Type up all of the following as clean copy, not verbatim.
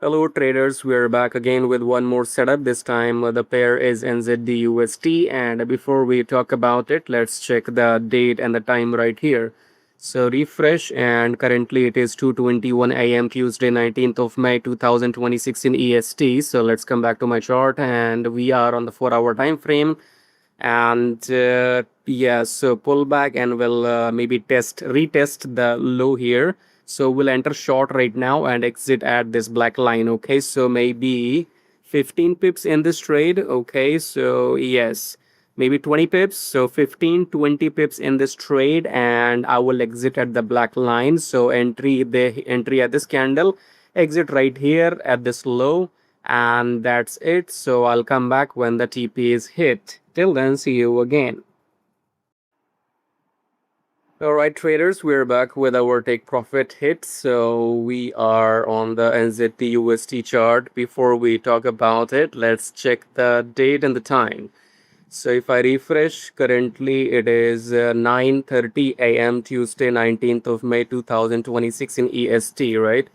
Hello traders, we're back again with one more setup. This time the pair is NZDUSD, and before we talk about it, let's check the date and the time right here. So refresh, and currently it is 2:21 a.m. Tuesday 19th of May 2026 in EST. So let's come back to my chart, and we are on the 4-hour time frame. And yeah, so pull back and we'll maybe retest the low here. So we'll enter short right now and exit at this black line. Okay, so maybe 15 pips in this trade. Okay, so yes, maybe 20 pips. So 15, 20 pips in this trade, and I will exit at the black line. So entry at this candle, exit right here at this low, and that's it. So I'll come back when the TP is hit. Till then, see you again. Alright traders, we're back with our take profit hit. So we are on the NZDUSD chart. Before we talk about it, let's check the date and the time. So if I refresh, currently it is 9:30 a.m. Tuesday 19th of May 2026 in EST, right?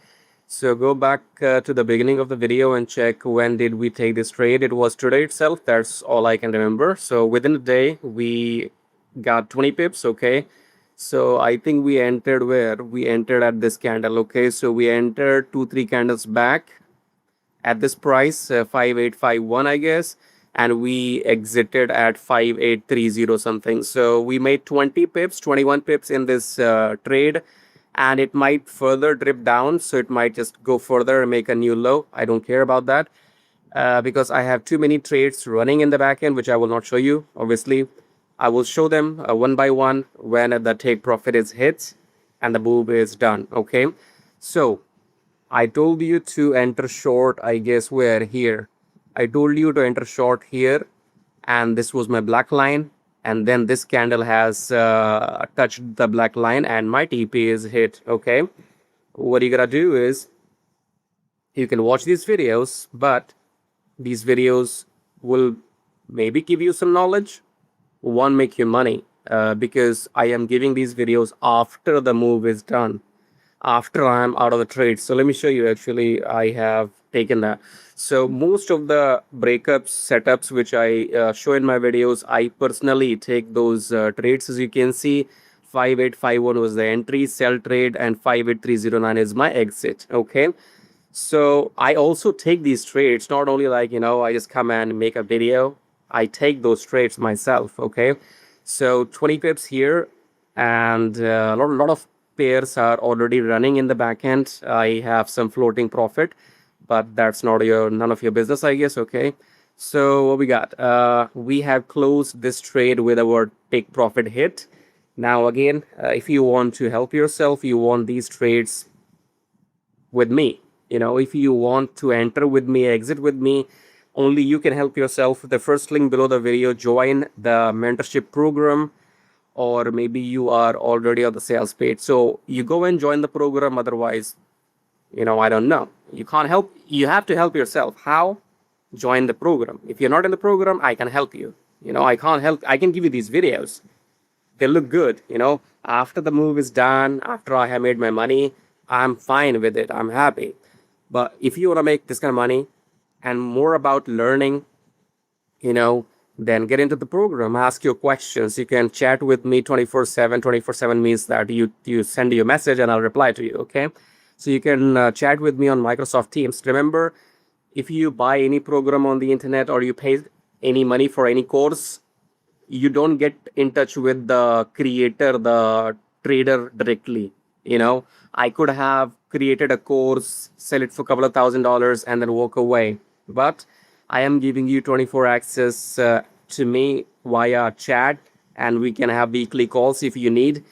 So go back to the beginning of the video and check when did we take this trade. It was today itself. That's all I can remember. So within a day, we got 20 pips. Okay. So I think we entered where? We entered at this candle. Okay. So we entered 2-3 candles back at this price, 5851, I guess. And we exited at 5830 something. So we made 20 pips, 21 pips in this trade, and it might further drip down. So it might just go further and make a new low. I don't care about that because I have too many trades running in the back end, which I will not show you. Obviously, I will show them one by one when the take profit is hit and the move is done. Okay. So I told you to enter short, I guess, where here. I told you to enter short here, and this was my black line, and then this candle has touched the black line and my TP is hit. Okay, what you gotta do is you can watch these videos, but these videos will maybe give you some knowledge, won't make you money, because I am giving these videos after the move is done, after I'm out of the trade. So let me show you. Actually, I have taken that. So most of the breakups, setups which I show in my videos, I personally take those trades. As you can see, 5851 was the entry, sell trade, and 58309 is my exit. Okay. So I also take these trades, not only like, I just come and make a video. I take those trades myself. Okay. So 20 pips here, and a lot of pairs are already running in the back end. I have some floating profit, but that's not none of your business, I guess. Okay. So what we got? We have closed this trade with our take profit hit. Now again, if you want to help yourself, you want these trades with me. If you want to enter with me, exit with me, only you can help yourself. The first link below the video, join the mentorship program, or maybe you are already on the sales page. So you go and join the program. Otherwise, I don't know. You can't help. You have to help yourself. How? Join the program. If you're not in the program, I can help you. I can't help. I can give you these videos. They look good. After the move is done, after I have made my money, I'm fine with it. I'm happy. But if you want to make this kind of money and more about learning, then get into the program, ask your questions. You can chat with me 24/7. 24/7 means that you send your message and I'll reply to you. Okay. So you can chat with me on Microsoft Teams. Remember, if you buy any program on the internet or you pay any money for any course, you don't get in touch with the creator, the trader directly. I could have created a course, sell it for a couple of $1,000 and then walk away. But I am giving you 24 access to me via chat, and we can have weekly calls if you need.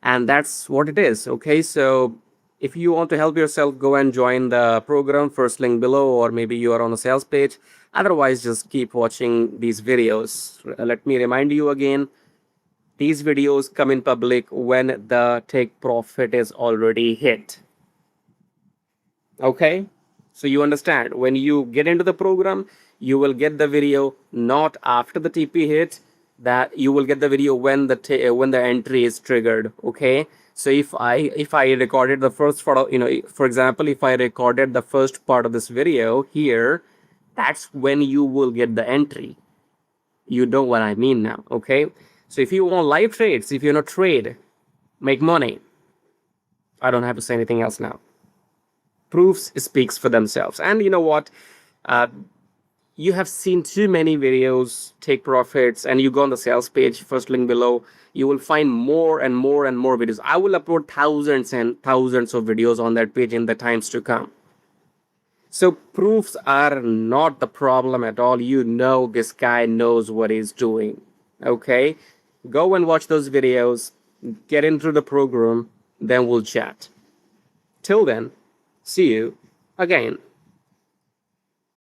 And that's what it is. Okay. So if you want to help yourself, go and join the program, first link below, or maybe you are on the sales page. Otherwise, just keep watching these videos. Let me remind you again, these videos come in public when the take profit is already hit. Okay. So you understand, when you get into the program, you will get the video not after the TP hit, that you will get the video when the entry is triggered. Okay. So if I recorded the first part of, for example, if I recorded the first part of this video here, that's when you will get the entry. You know what I mean now, okay? So if you want live trades, if you want to trade, make money, I don't have to say anything else now. Proofs speaks for themselves. And you know what? Uh, you have seen too many videos take profits, and you go on the sales page, first link below, you will find more and more and more videos. I will upload thousands and thousands of videos on that page in the times to come. So proofs are not the problem at all. You know this guy knows what he's doing. Okay? Go and watch those videos, get into the program, then we'll chat. Till then, see you again.